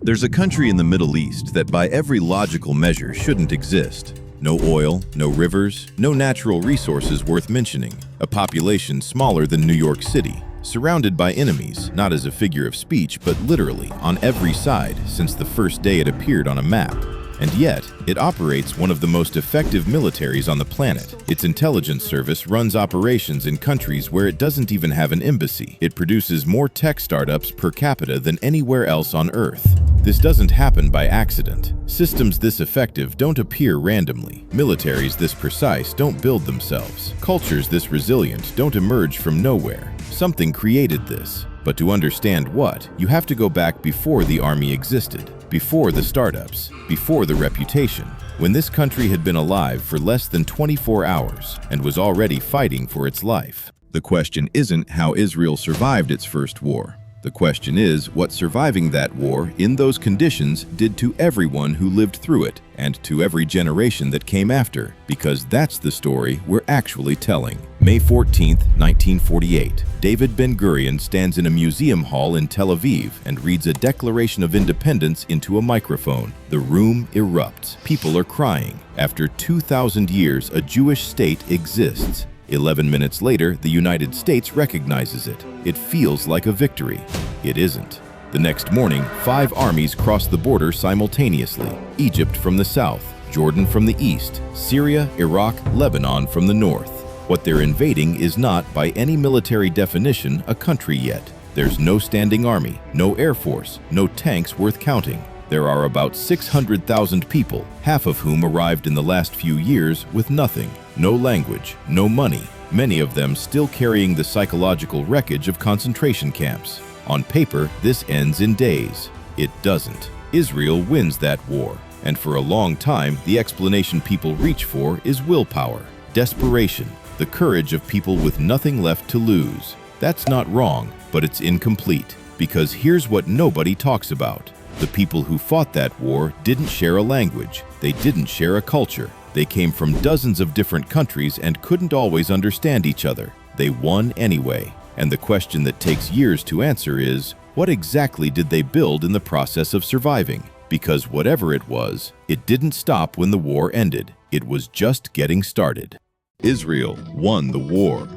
There's a country in the Middle East that by every logical measure shouldn't exist. No oil, no rivers, no natural resources worth mentioning. A population smaller than New York City. Surrounded by enemies, not as a figure of speech, but literally on every side since the first day it appeared on a map. And yet, it operates one of the most effective militaries on the planet. Its intelligence service runs operations in countries where it doesn't even have an embassy. It produces more tech startups per capita than anywhere else on Earth. This doesn't happen by accident. Systems this effective don't appear randomly. Militaries this precise don't build themselves. Cultures this resilient don't emerge from nowhere. Something created this. But to understand what, you have to go back before the army existed, before the startups, before the reputation, when this country had been alive for less than 24 hours and was already fighting for its life. The question isn't how Israel survived its first war. The question is what surviving that war in those conditions did to everyone who lived through it and to every generation that came after, because that's the story we're actually telling. May 14, 1948, David Ben-Gurion stands in a museum hall in Tel Aviv and reads a Declaration of Independence into a microphone. The room erupts. People are crying. After 2,000 years, a Jewish state exists. 11 minutes later, the United States recognizes it. It feels like a victory. It isn't. The next morning, 5 armies cross the border simultaneously. Egypt from the south, Jordan from the east, Syria, Iraq, Lebanon from the north. What they're invading is not, by any military definition, a country yet. There's no standing army, no air force, no tanks worth counting. There are about 600,000 people, half of whom arrived in the last few years with nothing. No language, no money, many of them still carrying the psychological wreckage of concentration camps. On paper, this ends in days. It doesn't. Israel wins that war. And for a long time, the explanation people reach for is willpower, desperation, the courage of people with nothing left to lose. That's not wrong, but it's incomplete. Because here's what nobody talks about. The people who fought that war didn't share a language. They didn't share a culture. They came from dozens of different countries and couldn't always understand each other. They won anyway. And the question that takes years to answer is, what exactly did they build in the process of surviving? Because whatever it was, it didn't stop when the war ended. It was just getting started. Israel won the war.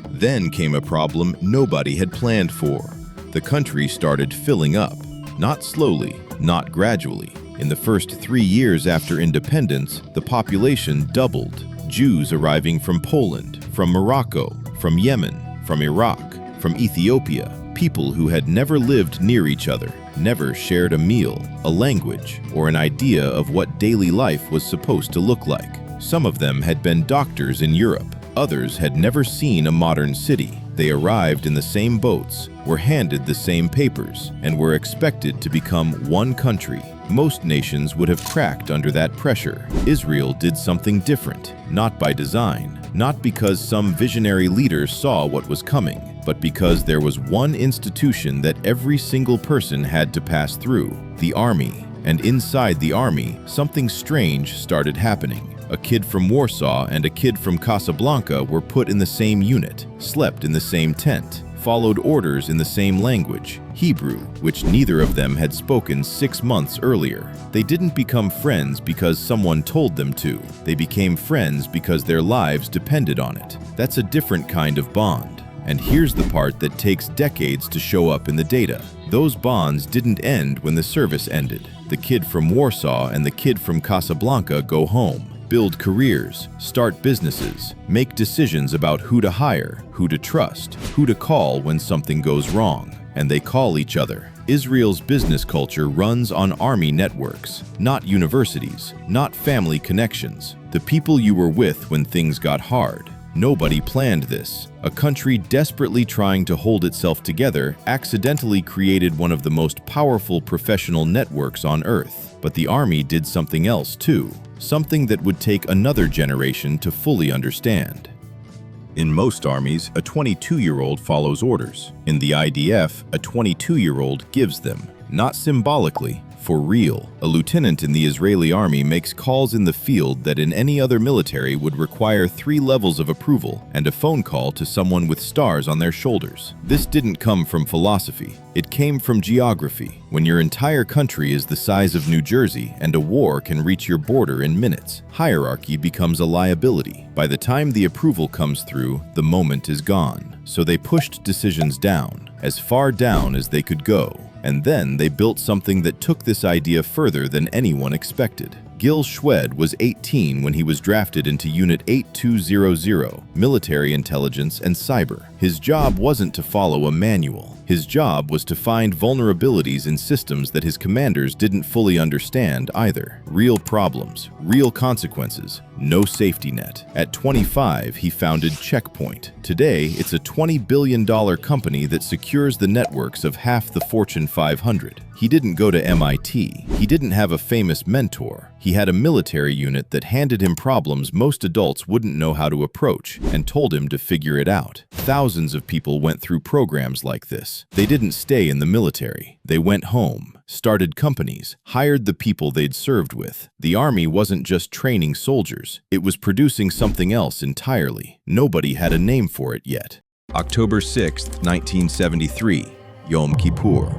Then came a problem nobody had planned for. The country started filling up. Not slowly, not gradually. In the first 3 years after independence, the population doubled. Jews arriving from Poland, from Morocco, from Yemen, from Iraq, from Ethiopia. People who had never lived near each other, never shared a meal, a language, or an idea of what daily life was supposed to look like. Some of them had been doctors in Europe. Others had never seen a modern city. They arrived in the same boats, were handed the same papers, and were expected to become one country. Most nations would have cracked under that pressure. Israel did something different, not by design, not because some visionary leader saw what was coming, but because there was one institution that every single person had to pass through, the army. And inside the army, something strange started happening. A kid from Warsaw and a kid from Casablanca were put in the same unit, slept in the same tent, followed orders in the same language, Hebrew, which neither of them had spoken 6 months earlier. They didn't become friends because someone told them to. They became friends because their lives depended on it. That's a different kind of bond. And here's the part that takes decades to show up in the data. Those bonds didn't end when the service ended. The kid from Warsaw and the kid from Casablanca go home, build careers, start businesses, make decisions about who to hire, who to trust, who to call when something goes wrong. And they call each other. Israel's business culture runs on army networks, not universities, not family connections. The people you were with when things got hard. Nobody planned this. A country desperately trying to hold itself together accidentally created one of the most powerful professional networks on Earth. But the army did something else too, something that would take another generation to fully understand. In most armies, a 22-year-old follows orders. In the IDF, a 22-year-old gives them, not symbolically, for real. A lieutenant in the Israeli army makes calls in the field that in any other military would require 3 levels of approval and a phone call to someone with stars on their shoulders. This didn't come from philosophy. It came from geography. When your entire country is the size of New Jersey and a war can reach your border in minutes, hierarchy becomes a liability. By the time the approval comes through, the moment is gone. So they pushed decisions down, as far down as they could go. And then they built something that took this idea further than anyone expected. Gil Shwed was 18 when he was drafted into Unit 8200, Military Intelligence and Cyber. His job wasn't to follow a manual. His job was to find vulnerabilities in systems that his commanders didn't fully understand either. Real problems, real consequences, no safety net. At 25, he founded Checkpoint. Today, it's a $20 billion company that secures the networks of half the Fortune 500. He didn't go to MIT. He didn't have a famous mentor. He had a military unit that handed him problems most adults wouldn't know how to approach and told him to figure it out. Thousands of people went through programs like this. They didn't stay in the military. They went home, started companies, hired the people they'd served with. The army wasn't just training soldiers. It was producing something else entirely. Nobody had a name for it yet. October 6, 1973, Yom Kippur,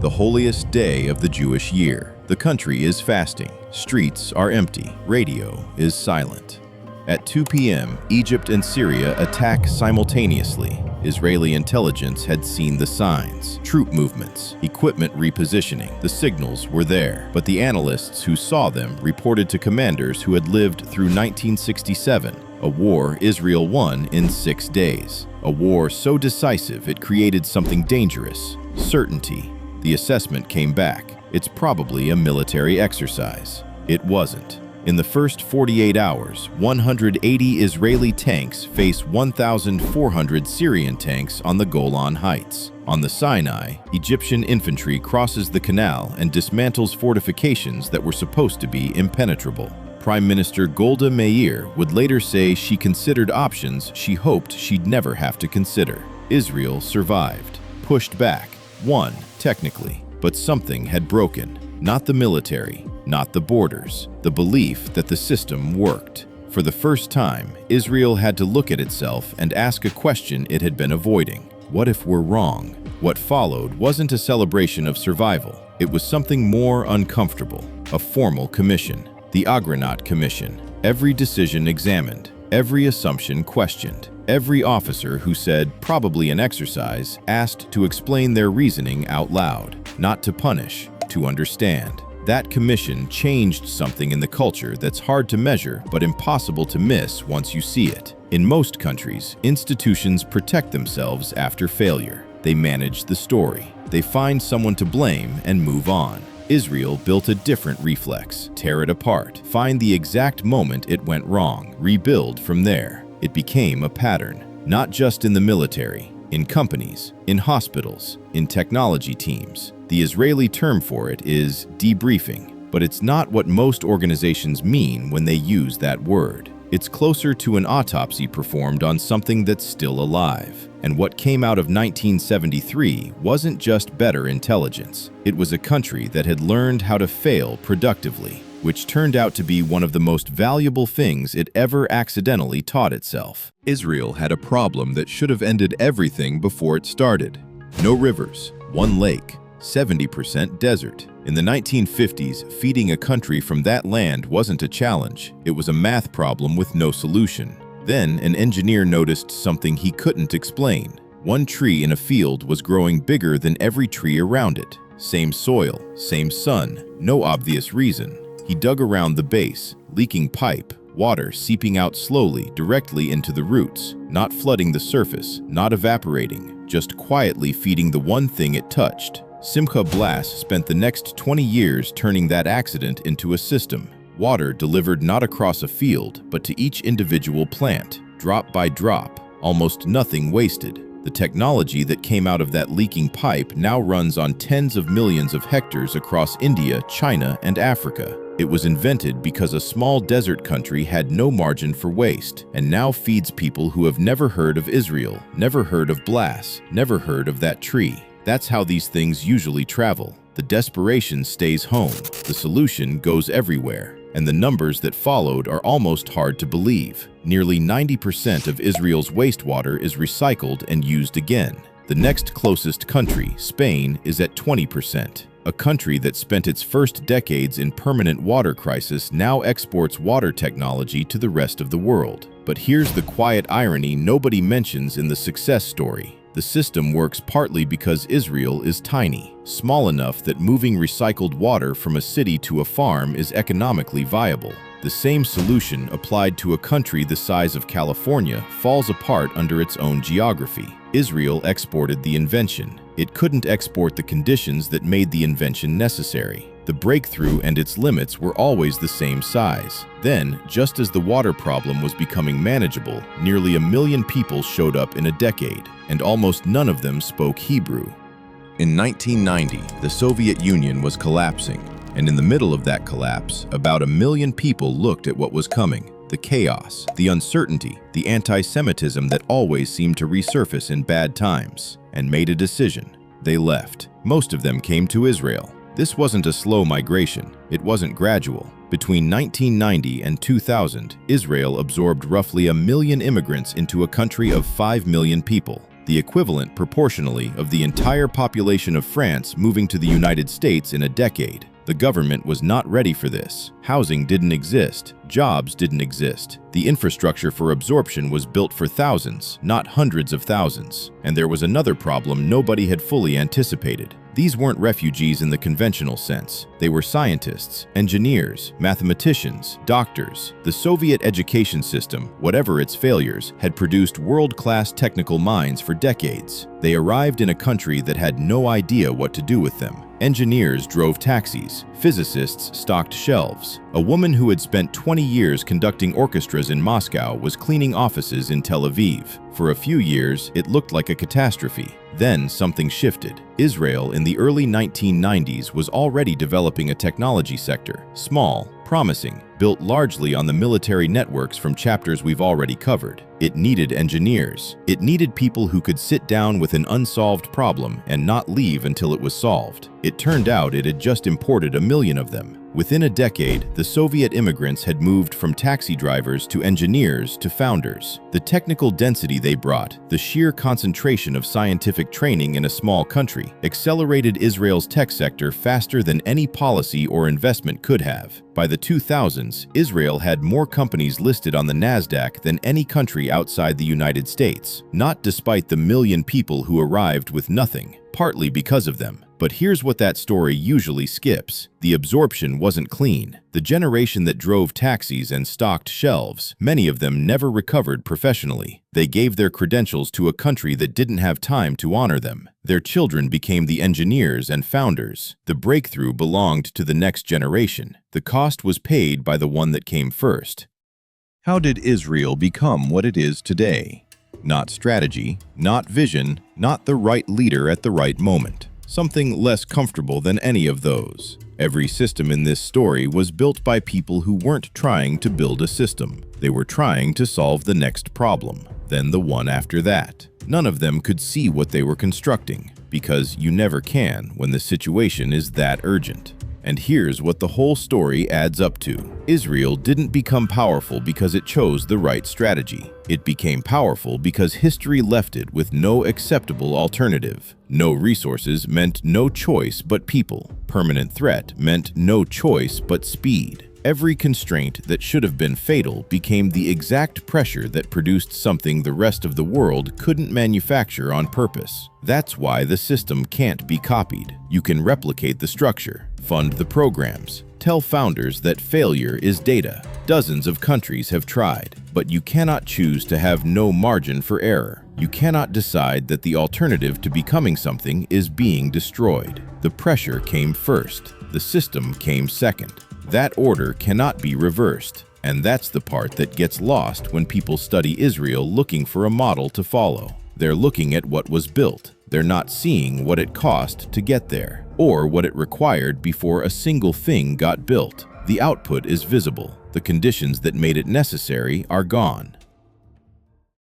the holiest day of the Jewish year. The country is fasting. Streets are empty. Radio is silent. At 2 p.m., Egypt and Syria attack simultaneously. Israeli intelligence had seen the signs, troop movements, equipment repositioning. The signals were there, but the analysts who saw them reported to commanders who had lived through 1967, a war Israel won in 6 days. A war so decisive it created something dangerous: certainty. The assessment came back. It's probably a military exercise. It wasn't. In the first 48 hours, 180 Israeli tanks face 1,400 Syrian tanks on the Golan Heights. On the Sinai, Egyptian infantry crosses the canal and dismantles fortifications that were supposed to be impenetrable. Prime Minister Golda Meir would later say she considered options she hoped she'd never have to consider. Israel survived, pushed back, won, technically, but something had broken. Not the military, not the borders, the belief that the system worked. For the first time, Israel had to look at itself and ask a question it had been avoiding. What if we're wrong? What followed wasn't a celebration of survival. It was something more uncomfortable, a formal commission, the Agranat Commission. Every decision examined, every assumption questioned. Every officer who said, probably an exercise, asked to explain their reasoning out loud, not to punish, to understand. That commission changed something in the culture that's hard to measure but impossible to miss once you see it. In most countries, institutions protect themselves after failure. They manage the story. They find someone to blame and move on. Israel built a different reflex: tear it apart, find the exact moment it went wrong, rebuild from there. It became a pattern, not just in the military, in companies, in hospitals, in technology teams. The Israeli term for it is debriefing, but it's not what most organizations mean when they use that word. It's closer to an autopsy performed on something that's still alive. And what came out of 1973 wasn't just better intelligence. It was a country that had learned how to fail productively, which turned out to be one of the most valuable things it ever accidentally taught itself. Israel had a problem that should have ended everything before it started. No rivers, one lake, 70% desert. In the 1950s, feeding a country from that land wasn't a challenge. It was a math problem with no solution. Then an engineer noticed something he couldn't explain. One tree in a field was growing bigger than every tree around it. Same soil, same sun, no obvious reason. He dug around the base, leaking pipe, water seeping out slowly directly into the roots, not flooding the surface, not evaporating, just quietly feeding the one thing it touched. Simcha Blas spent the next 20 years turning that accident into a system. Water delivered not across a field, but to each individual plant, drop by drop, almost nothing wasted. The technology that came out of that leaking pipe now runs on tens of millions of hectares across India, China, and Africa. It was invented because a small desert country had no margin for waste, and now feeds people who have never heard of Israel, never heard of Blas, never heard of that tree. That's how these things usually travel. The desperation stays home, the solution goes everywhere, and the numbers that followed are almost hard to believe. Nearly 90% of Israel's wastewater is recycled and used again. The next closest country, Spain, is at 20%. A country that spent its first decades in permanent water crisis now exports water technology to the rest of the world. But here's the quiet irony nobody mentions in the success story. The system works partly because Israel is tiny, small enough that moving recycled water from a city to a farm is economically viable. The same solution applied to a country the size of California falls apart under its own geography. Israel exported the invention. It couldn't export the conditions that made the invention necessary. The breakthrough and its limits were always the same size. Then, just as the water problem was becoming manageable, nearly 1 million people showed up in a decade, and almost none of them spoke Hebrew. In 1990, the Soviet Union was collapsing, and in the middle of that collapse, about 1 million people looked at what was coming. The chaos, the uncertainty, the anti-Semitism that always seemed to resurface in bad times, and made a decision. They left. Most of them came to Israel. This wasn't a slow migration. It wasn't gradual. Between 1990 and 2000, Israel absorbed roughly 1 million immigrants into a country of 5 million people, the equivalent proportionally of the entire population of France moving to the United States in a decade. The government was not ready for this. Housing didn't exist. Jobs didn't exist. The infrastructure for absorption was built for thousands, not hundreds of thousands. And there was another problem nobody had fully anticipated. These weren't refugees in the conventional sense. They were scientists, engineers, mathematicians, doctors. The Soviet education system, whatever its failures, had produced world-class technical minds for decades. They arrived in a country that had no idea what to do with them. Engineers drove taxis. Physicists stocked shelves. A woman who had spent 20 years conducting orchestras in Moscow was cleaning offices in Tel Aviv. For a few years, it looked like a catastrophe. Then something shifted. Israel in the early 1990s was already developing a technology sector, small, promising, built largely on the military networks from chapters we've already covered. It needed engineers. It needed people who could sit down with an unsolved problem and not leave until it was solved. It turned out it had just imported 1 million of them. Within a decade, the Soviet immigrants had moved from taxi drivers to engineers to founders. The technical density they brought, the sheer concentration of scientific training in a small country, accelerated Israel's tech sector faster than any policy or investment could have. By the 2000s, Israel had more companies listed on the NASDAQ than any country outside the United States, not despite the 1 million people who arrived with nothing, partly because of them. But here's what that story usually skips. The absorption wasn't clean. The generation that drove taxis and stocked shelves, many of them never recovered professionally. They gave their credentials to a country that didn't have time to honor them. Their children became the engineers and founders. The breakthrough belonged to the next generation. The cost was paid by the one that came first. How did Israel become what it is today? Not strategy, not vision, not the right leader at the right moment. Something less comfortable than any of those. Every system in this story was built by people who weren't trying to build a system. They were trying to solve the next problem, then the one after that. None of them could see what they were constructing, because you never can when the situation is that urgent. And here's what the whole story adds up to. Israel didn't become powerful because it chose the right strategy. It became powerful because history left it with no acceptable alternative. No resources meant no choice but people. Permanent threat meant no choice but speed. Every constraint that should have been fatal became the exact pressure that produced something the rest of the world couldn't manufacture on purpose. That's why the system can't be copied. You can replicate the structure, fund the programs, tell founders that failure is data. Dozens of countries have tried, but you cannot choose to have no margin for error. You cannot decide that the alternative to becoming something is being destroyed. The pressure came first. The system came second. That order cannot be reversed, and that's the part that gets lost when people study Israel looking for a model to follow. They're looking at what was built. They're not seeing what it cost to get there, or what it required before a single thing got built. The output is visible. The conditions that made it necessary are gone.